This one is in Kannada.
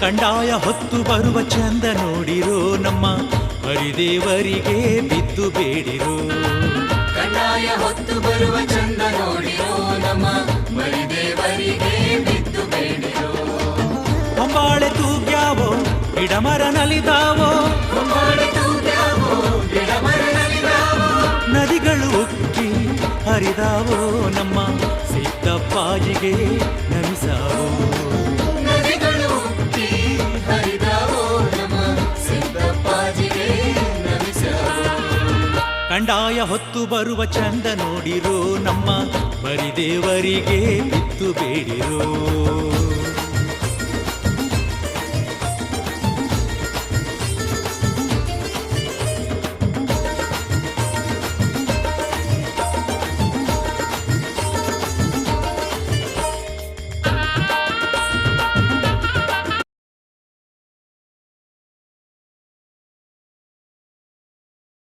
ಕಂಡಾಯ ಹೊತ್ತು ಬರುವ ಚಂದ ನೋಡಿರೋ ನಮ್ಮ ಹರಿದೇವರಿಗೆ ಬಿದ್ದು ಬೇಡಿರೋ. ಕಂಡಾಯ ಹೊತ್ತು ಬರುವ ಚಂದ ನೋಡಿರೋ ನಮ್ಮ ಮರಿದೇವರಿಗೆ ಬಿದ್ದು ಬೇಡಿರೋ. ಹೊಂಬಾಳೆ ತೂಗ್ಯಾವೋ ಗಿಡಮರ ನಲಿದಾವೋ, ನದಿಗಳು ಉಕ್ಕಿ ಹರಿದಾವೋ ನಮ್ಮ ಸಿದ್ದಪ್ಪಾಜಿಗೆ ನಮಿಸಾವೋ. ನದಿಗಳು ಉಕ್ಕಿ ಹರಿದಾವೋ ನಮ್ಮ ಸಿದ್ದಪ್ಪಾಜಿಗೆ ನಮಿಸಾವೋ. ಕಂಡಾಯ ಹೊತ್ತು ಬರುವ ಚಂದ ನೋಡಿರೋ ನಮ್ಮ ಮರಿದೇವರಿಗೆ ಬಿತ್ತು ಬೇಡಿರೋ.